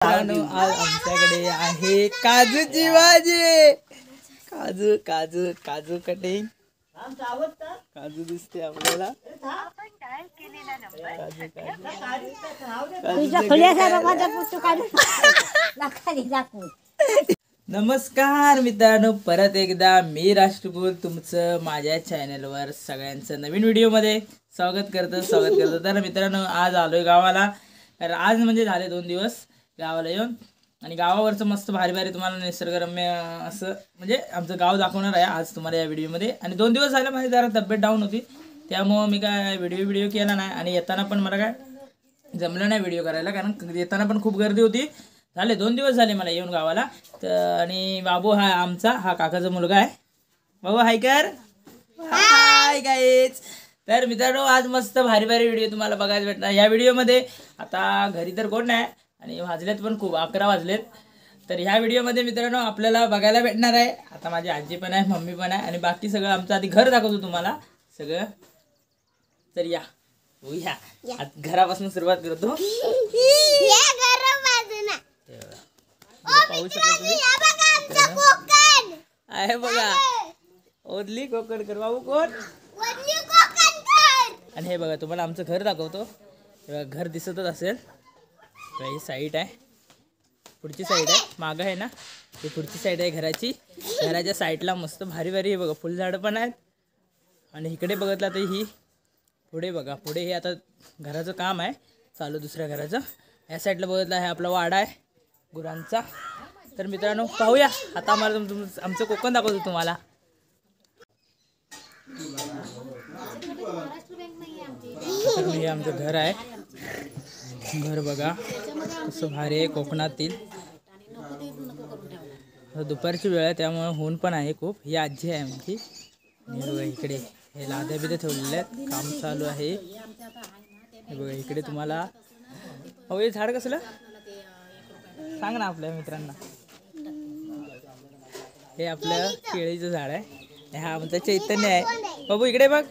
आज आमच्याकडे आहे काजूची भाजी. काजू काजू काजू कटिंग. काजू दिसते आपल्याला. नमस्कार मित्रांनो, परत एकदा मी राष्ट्रकुल तुमचं माझ्या चॅनलवर सगळ्यांचं नवीन व्हिडिओमध्ये स्वागत करतो. तर मित्रांनो, आज आलोय गावाला. तर आज म्हणजे झाले 2 दिवस गावाला येऊन, आणि गावावरचं मस्त भारी भारी तुम्हाला निसर्गरम्य असं म्हणजे आमचं गाव दाखवणार आहे आज तुम्हाला या व्हिडिओमध्ये. आणि 2 दिवस झाले माझी जरा तब्येत डाऊन होती, त्यामुळं मी काय व्हिडिओ केला नाही. आणि येताना पण मला काय जमलं नाही व्हिडिओ करायला, कारण येताना पण खूप गर्दी होती. झाले 2 दिवस झाले मला येऊन गावाला. तर आणि बाबू हा आमचा हा काकाचा मुलगा आहे. बाबू हाय कर. Hi guys. तर मित्रांनो, आज मस्त भारी भारी व्हिडिओ तुम्हाला बघायला भेटणार या व्हिडिओमध्ये. आता घरी तर कोण नाही आणि वाजलेत पण खूप 11 वाजलेत. तर ह्या व्हिडिओमध्ये मित्रांनो आपल्याला बघायला भेटणार आहे. आता माझी आजी पण आहे, मम्मी पण आहे, आणि बाकी सगळं आमचं आधी घर दाखवतो तुम्हाला सगळं. तर या घरापासून सुरुवात करतो. पाहू शकता तुम्ही आहे बघा, ओदली कोकण कर बाबू कोण. आणि हे बघा तुम्हाला आमचं घर दाखवतो. घर दिसतच असेल. ही साईड आहे, पुढची साईड आहे, मागं आहे ना, ही पुढची साईड आहे घराची. घराच्या साईडला मस्त भारी भारी हे बघा फुलझाडं पण आहेत. आणि इकडे बघितलं तर ही पुढे बघा, पुढे हे आता घराचं काम आहे चालू दुसऱ्या घराचं. या साईडला बघितलं आहे आपला वाडा आहे गुरांचा. तर मित्रांनो पाहूया आता आम्हाला आमचं कोकण दाखवतो तुम्हाला. हे आमचं घर आहे. घर बघा कसं भारी आहे कोकणातील. दुपारची वेळ आहे त्यामुळे ऊन पण आहे खूप. ही आजी आहे आमची. हे बघा इकडे हे लाद्या बिद्या ठेवलेले आहेत, काम चालू आहे. हे बघा इकडे तुम्हाला हे झाड कसलं सांग ना आपल्या मित्रांना. हे आपलं केळीचं झाड आहे. हा आमचा चैतन्य आहे. बाबू इकडे बघ.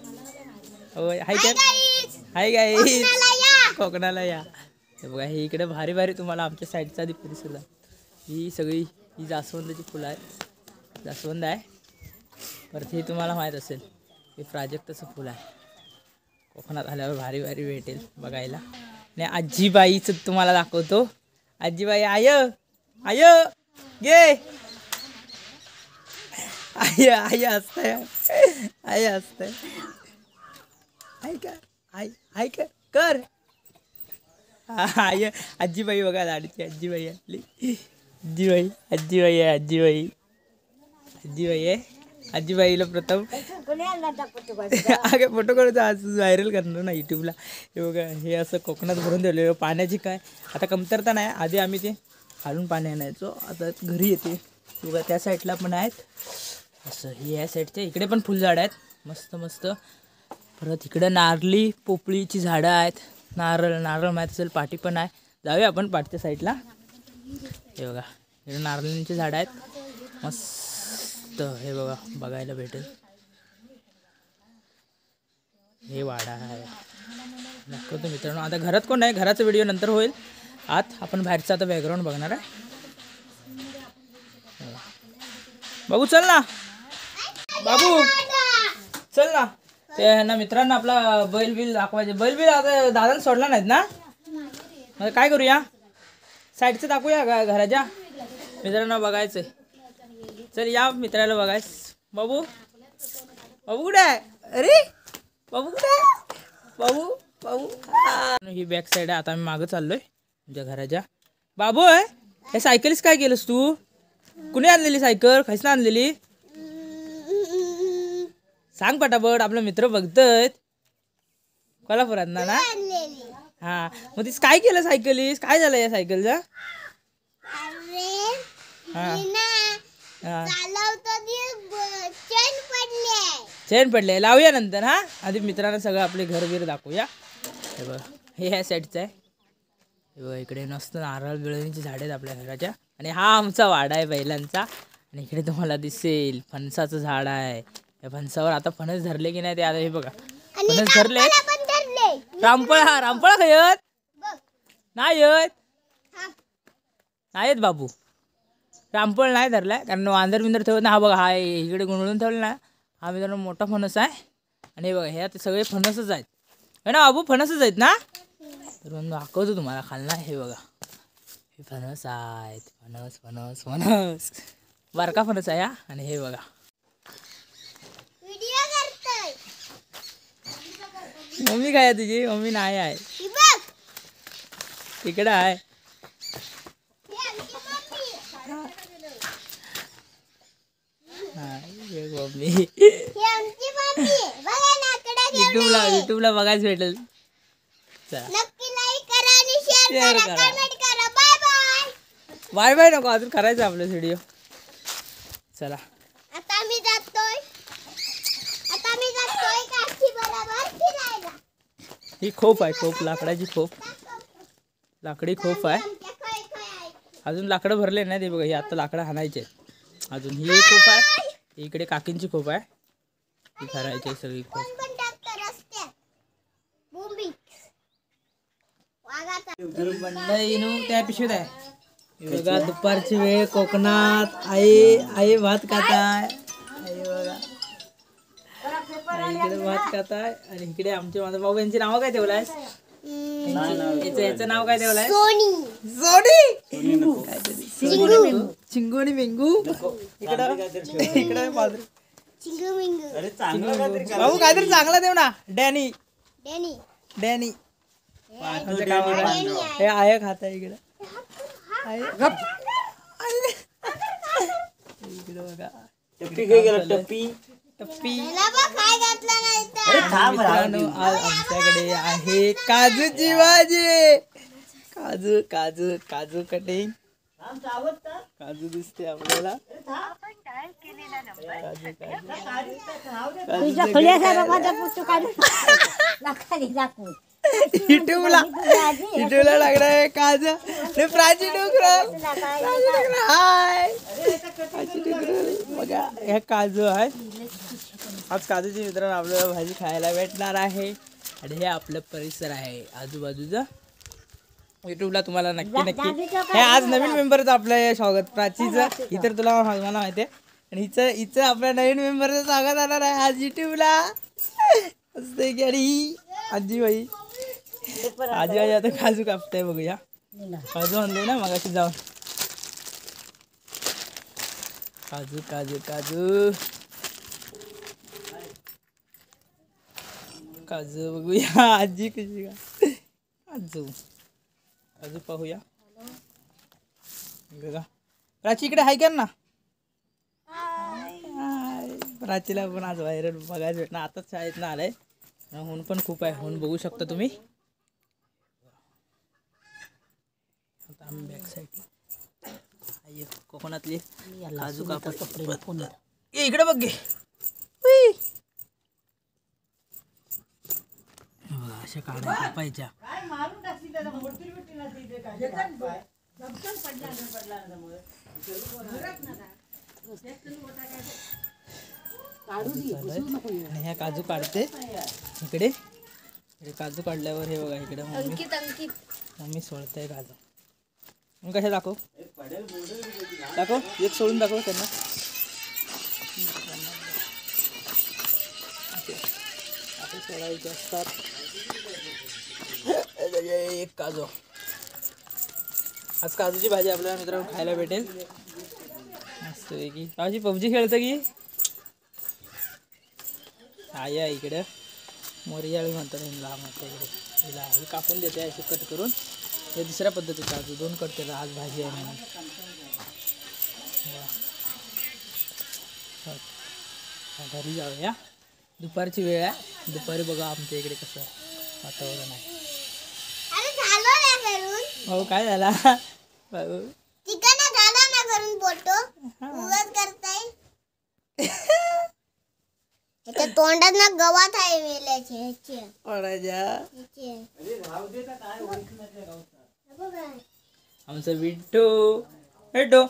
हो हाय काय. हाय गाईस, कोकणाला या. हे बघा हे इकडे भारी भारी तुम्हाला आमच्या साईडचा आधी परिसर. ही सगळी ही जास्वंदाची फुलं आहेत. जास्वंद आहे. परत हे तुम्हाला माहीत असेल हे प्राजक्ताचं फुल आहे. कोकणात आल्यावर भारी भारी भेटेल बघायला. आणि आजीबाईचं तुम्हाला दाखवतो. आजीबाई आय आय गे आय आई असतंय, आई असतंय. आई कर आई आई कर कर. आय आजीबाई बघा, लाडची आजीबाई आपली. आजीबाई आजीबाई आहे. आजीबाई आहे. आजीबाईला प्रथम अगे फोटो काढून आज व्हायरल करणार ना यूट्यूबला. हे बघा हे असं कोकणात भरून ठेवलेलं. पाण्याची काय आता कमतरता नाही. आधी आम्ही ते खालून पाणी आणायचो, आता घरी येते. बघा त्या साईडला पण आहेत असं. ही या साईडच्या इकडे पण फुलझाडं आहेत मस्त मस्त. परत इकडे नारळी पोपळीची झाडं आहेत. नारळ माहीत असेल, पाटी पण आहे. जाऊया आपण पाटीच्या साईडला. हे बघा इकडे नारळींची झाडं आहेत मस्त. हे बघा बघायला भेटेल. हे वाडा आहे दाखवतो मित्रांनो. आता घरात कोण आहे, घराचा व्हिडिओ नंतर होईल. आत आपण बाहेरचा आता बॅकग्राऊंड बघणार आहे. बाबू चल ना, बाबू चल ना. ते ना मित्रांनो आपला बैल बिल दाखवायचे. बैल बिल आता दादाला सोडला नाहीत ना, मग काय करूया साईडचं दाखवूया का घराच्या. मित्रांनो बघायचंय. चल या मित्राला बघायच. बाबू बाबू कुठे आहे. अरे बाबू कुठे आहे. बाबू ही बॅक साईड आहे. आता आम्ही मागं चाललोय तुमच्या घराच्या. बाबू आहे हे सायकलीच काय केलंस तू. कुणी आणलेली सायकल, खायचं आणलेली सांग पटापट. आपला मित्र बघतोय कोल्हापुरात ना ना. हा मग तीच काय केलं सायकलीस, काय झालं या सायकलचं. चेन पडले लावूया नंतर. हा आधी मित्रांना सगळं आपले घर बीर दाखवूया. हे बघ हे ह्या साईडचं आहे. हे बघा इकडे मस्त नारळ बिळणीची झाडं आहेत आपल्या घराच्या. आणि हा आमचा वाडा आहे बैलांचा. आणि इकडे तुम्हाला दिसेल फणसाचं झाड आहे. या फणसावर आता फणस धरले की नाही ते. आता हे बघा फणस धरले. रामफळ रामफळ खायत नाही येत. आहेत बाबू. रामफळ नाही धरलाय कारण वांदर बिंदर ठेवत ना. हा बघा हा इकडे गुंडळून ठेवला ना. हा मित्रांनो मोठा फणस आहे. आणि हे बघा ह्यात सगळे फणसच आहेत है ना बाबू. फणसच आहेत ना. तर मग दाखवतो तुम्हाला खालना. हे बघा हे फणस आहेत. फणस फणस फणस बारका फणस आहे हा. आणि हे बघा मम्मी काय आहे तुझी. मम्मी नाही आहे तिकडे आहे. मम्मी युट्यूबला बघायच भेटेल. चला शेअर करा. बाय बाय नको अजून करायचं आपलं व्हिडिओ. चला आता मी जातोय काठी बरोबर फिरायला. ही खोप आहे. खोप लाकडाची खोप. लाकडी खोप आहे. अजून लाकडं भरले नाही ते बघा. ही आता लाकडं हाणायचे अजून. ही एक खोप आहे. इकडे काकींची खोप आहे. ती भरायची सगळी खोप. तर बंडाईनो त्या पिशवीत आहे. बघा दुपारची वेळ कोकणात. आई भात खाताय. आई बघा आई इकडे भात खाताय. आणि इकडे आमचे माझा भाऊ यांची नाव काय ठेवलाय. याचं नाव काय ठेवलाय. चिंगोनी मेंगू. इकडे भाऊ काहीतरी चांगला देव ना. डॅनी डॅनी हे आहे खाता इकडे. इकडे बघा टप्पी आज आमच्याकडे आहे काजूची भाजी. काजू काजू काजू कटिंग. काजू दिसते आपल्याला. युट्यूबला लागणार काजू. प्राची डोकर हाय. बघा ह्या काजू आहे. आज काजूची मित्रांनो आपल्याला भाजी खायला भेटणार आहे. आणि हे आपलं परिसर आहे आजूबाजूचा. युट्यूबला तुम्हाला नक्की नक्की हे आज नवीन मेंबरचं आपलं स्वागत. प्राचीचं इतर तुला मला माहिती आहे. आणि हिचं आपल्या नवीन मेंबरचं स्वागत होणार आहे आज युट्यूबला. असते की. आणि ही आजीबाई आजीबाई आता काजू कापताय बघूया. काजू आणले ना मगाशी जाऊन. काजू काजू काजू काजू बघूया आजी कशी का. काजू काजू पाहूया. बघा प्राची इकडे हाय कर ना. प्राचीला पण आज बाहेर बघायचं भेटणार. आताच शाळेत ना आलाय. ऊन पण खूप आहे. ऊन बघू शकता तुम्ही. आता आम्ही बॅक साईड कोकणातली काजू कापत. इकडे बघ गे. अशा काढा कापायच्या. आणि ह्या काजू काढते इकडे. काजू काढल्यावर हे बघा इकडे मम्मी सोडताय काजू. मग कशा दाखव एक सोडून दाखव त्यांना. सोडायचे असतात. एक काजू. आज काजूची भाजी आपल्याला मित्रांनो खायला भेटेल मस्त पैकी. अशी पबजी खेळतं की आया इकडे मोरियाळी म्हणतात लहान इकडे. हिला ही कापून देते अशी कट करून. हे दुसऱ्या पद्धतीचं काजू 2 कट केलं आज भाजी आहे म्हणून. घरी जाऊया. दुपारची वेळ आहे. दुपारी बघा आमच्या इकडे कसं वातावरण आहे. भाऊ काय झाला भाऊ. तोंडात ना गवात आहे मेल्याचे. आमचा विठ्ठू हेटो.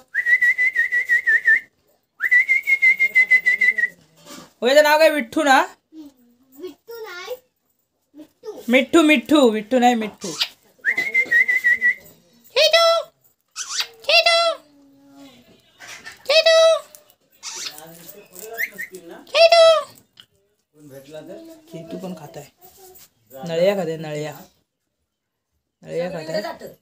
याचं नाव काय विठ्ठू ना. मिठ्ठू मिठ्ठू विठ्ठू नाही मिठ्ठू. केतू पण खात आहे. नळ्या खाते नळ्या खात आहे.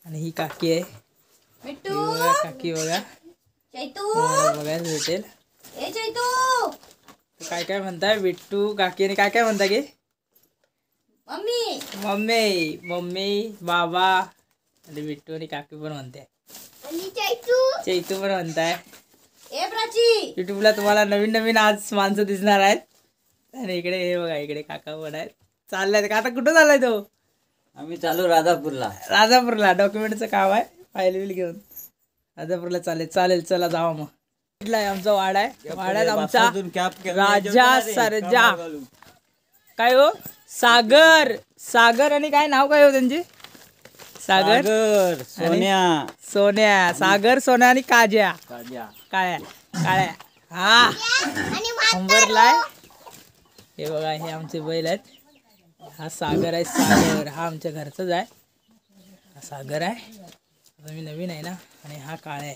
आणि ही काकी आहे. बघा काकी बघा बघायला भेटेल. काय काय म्हणताय बिट्टू काकी आणि काय काय म्हणता की मम्मी मम्मी बाबा आणि बिट्टू आणि काकी पण म्हणते. चैतू पण म्हणताय. युट्यूबला तुम्हाला नवीन नवीन आज माणसं दिसणार आहेत. आणि इकडे हे बघा इकडे काका पण आहेत. चाललाय का आता कुठं चाललाय तो? आम्ही चालू राजापूरला डॉक्युमेंटचं काम आहे. फाईल बिल घेऊन राजापूरला चालेल चला जावा मग. आमचा वाडा आहे. वाड्यात आमचा राजा सरजा काय हो सागर आणि काय नाव काय हो त्यांचे? सागर सोन्या सागर सोन्या आणि काळ्या हा अंबरलाय. हे बघा हे आमचे बैल आहेत. हा सागर आहे. सागर हा आमच्या घरचाच आहे. हा सागर आहे. आता मी नवीन आहे ना. आणि हा काळ्या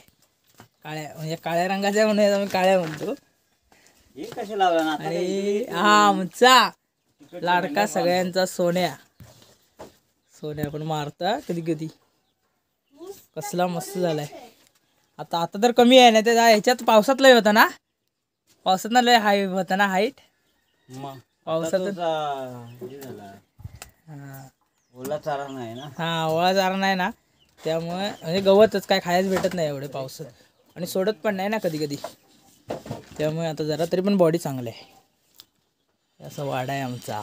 म्हणजे काळ्या रंगाचा म्हणून आम्ही काळ्या म्हणतो. आणि हा आमचा लाडका सगळ्यांचा सोन्या पण मारता कधी कधी. कसला मस्त झालाय. आता तर कमी आहे ना. ते ह्याच्यात पावसात लय होता ना. पावसात लय हाय होता ना हाईट. पावसात ओला चारा नाही ना. हा ओळा चारा नाही ना. त्यामुळे म्हणजे गवतच काय खायला भेटत नाही एवढे पावसात. आणि सोडत पण नाही ना कधी कधी. त्यामुळे आता जरा तरी पण बॉडी चांगली आहे. असा वाडा आहे आमचा.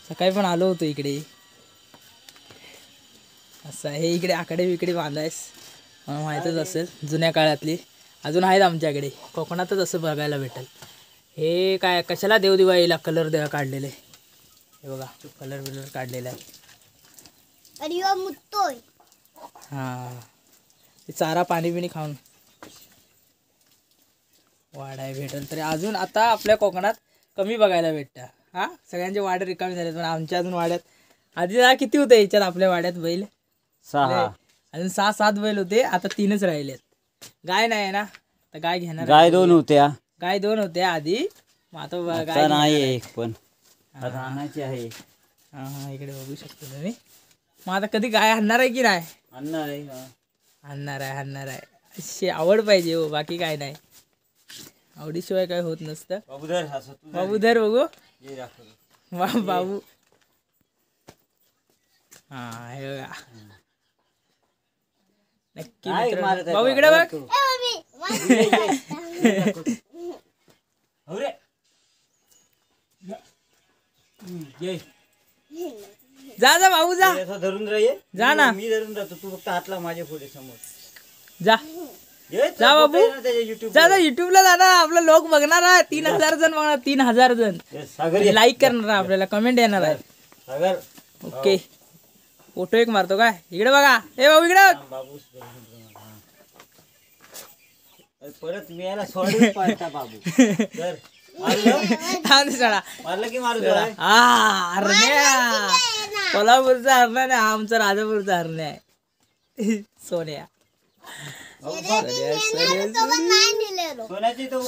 सकाळी पण आलो होतो इकडे. असं हे इकडे आकडे बिकडे बांधायस मला माहीतच असेल जुन्या काळातली. अजून आहेत आमच्याकडे. कोकणातच असं बघायला भेटेल. हे काय कशाला देवदिवाळीला कलर काढलेले. हे बघा कलर काढलेला आहे. हा ते चारा पाणी बिणी खाऊन वाडा आहे भेटेल तरी. अजून आता आपल्या कोकणात कमी बघायला भेटतं. हा सगळ्यांचे वाडे रिकामे झाले. पण आमच्या अजून वाड्यात आधी किती होते याच्यात आपल्या वाड्यात बैल? 6. अजून 6-7 बैल होते. आता 3च राहिलेत. गाय नाही ना. तर गाय घेणार. गाय 2 होत्या. गाय 2 होत्या आधी. मग आता गाय नाही एक पण राहण्याची आहे. हा इकडे बघू शकतो तुम्ही. मग आता कधी गाय आणणार आहे की नाही? आणणार आहे. अशी आवड पाहिजे हो. बाकी काय नाही. आवडीशिवाय काय होत नसतं. बाबू धर बघू. बाबू हा हे बघा नक्की मित्रांनो. बाबू इकडे बघ. जा बाबू जा. धरून राहील जा ना. मी धरून राहतो. तू फक्त हातला माझ्या पुढे समोर जा बाबू. जा युट्यूबला जाणार. आपला लोक बघणार आहे. 3000 जण बघणार. 3000 जण लाईक करणार. आपल्याला कमेंट येणार आहे. ओके फोटो एक मारतो काय. इकडे बघा. हे बाबू इकडे परत मी याला सोडून पाहता बाबू. मारलं की मारू. हरण्या कोल्हापूरचा हरण्या नाही. हा आमचा राजापूरचा हरण्या आहे. सोन्या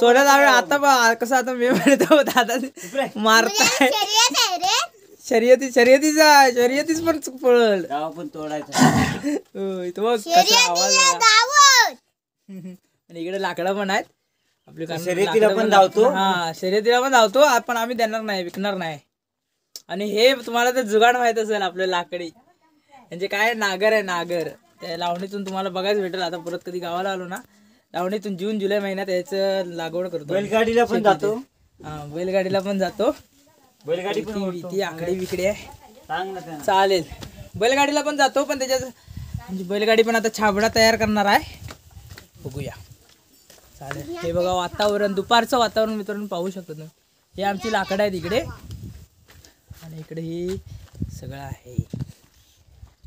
सोन्या आता कसं आता मी म्हणतो दादा मारताय. शर्यतीच पण पळल. पण तोडायचं. आणि इकडे लाकडं पण आहेत आपली. शर्यतीला पण धावतो. हा शर्यतीला पण धावतो. पण आम्ही देणार नाही विकणार नाही. आणि हे तुम्हाला तर जुगाड माहित असेल आपले लाकडी म्हणजे काय नागर आहे. नागर त्या लावणीतून तुम्हाला बघायला भेटेल. आता परत कधी गावाला आलो ना लावणीतून जून जुलै महिन्यात याचं लागवड करतो. बैलगाडीला पण जातो. हा बैलगाडीला पण जातो. बैलगाडी पण ती आकडी विकडी आहे. चालेल बैलगाडीला पण जातो. पण त्याच्यात म्हणजे बैलगाडी पण आता छाबडा तयार करणार आहे. बघूया. चालेल. हे बघा वातावरण दुपारचं वातावरण मित्रांनो पाहू शकतो तुम्ही. हे आमची लाकडं आहेत इकडे. आणि इकडे हे सगळं आहे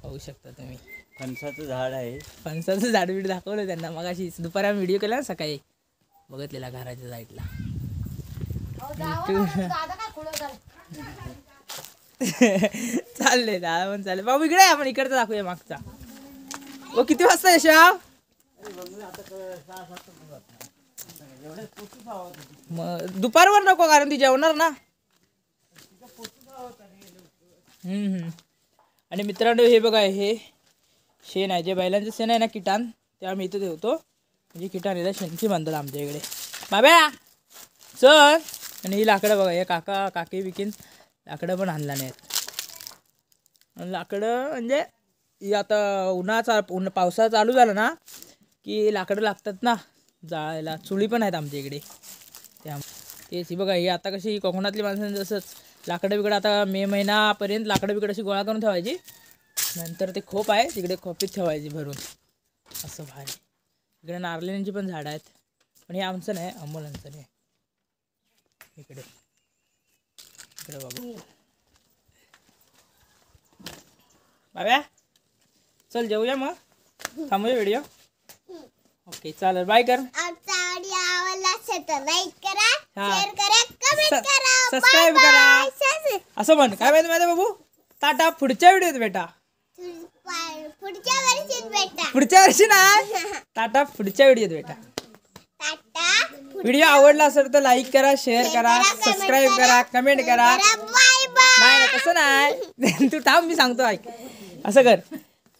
पाहू शकता तुम्ही. फणसाचं झाड आहे. फणसाचं झाड बीड दाखवलं त्यांना मग अशी दुपारी आम्ही व्हिडिओ केला ना सकाळी बघितलेला घराच्या साईडला. चालले दादा पण चालेल. बाबू इकडे आपण इकडचा दाखवूया मागचा. किती वाजता यशा? मग दुपारवर नको कारण ती जेवणार ना. आणि मित्रांनो हे बघा हे शेण आहे जे बैलांचं शेण आहे ना किटान ते आम्ही इथं ठेवतो म्हणजे किटान याला शेणची बांधतात आमच्या इकडे. बाब्या चल. आणि ही लाकडं बघा हे काका काकी बिकीन लाकडं पण आणला नाहीत. लाकडं म्हणजे ही आता पावसाळा चालू झाला ना की लाकडं लागतात ना जाळायला. चुली पण आहेत आमच्या इकडे त्यामुळे तेच बघा ही आता कशी कोकणातली माणसं जसंच लाकडं बिकडं आता मे महिनापर्यंत लाकडं बिकडं अशी गोळा करून ठेवायची. नंतर ते खोप आहे तिकडे खोपीत ठेवायची भरून असं भारी. इकडे नारळींची पण झाडं आहेत पण हे आमचं नाही अमोलांचं नाही. इकडे इकडे बाबा बाब्या चल जेऊया मग थांबूया व्हिडिओ. ओके चालेल बाय कर. आमचा व्हिडिओ आवडला असेल तर लाईक करा, हा. शेअर करा, कमेंट करा, सबस्क्राईब Bye करा. bye. असं म्हण काय माहिती माझ्या बाबू. टाटा पुढच्या व्हिडिओत बेटा. पुढच्या वर्षी भेटा. पुढच्या वर्षी नाही टाटा पुढच्या व्हिडिओत बेटा. टाटा. व्हिडिओ आवडला असेल तर लाईक करा शेअर करा सबस्क्राईब करा कमेंट करा. Bye bye. नाही तसं नाही तू थांब मी सांगतो ऐक. असं कर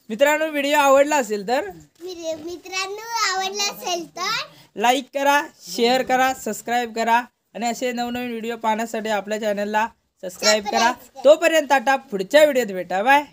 मित्रांनो व्हिडिओ आवडला असेल तर मित्रांनो आवडला असेल तर लाईक करा शेअर करा सबस्क्राईब करा आणि असे नवनवीन व्हिडिओ पाहण्यासाठी आपल्या चॅनलला सबस्क्राईब करा. तोपर्यंत टाटा पुढच्या व्हिडिओत भेटा बाय.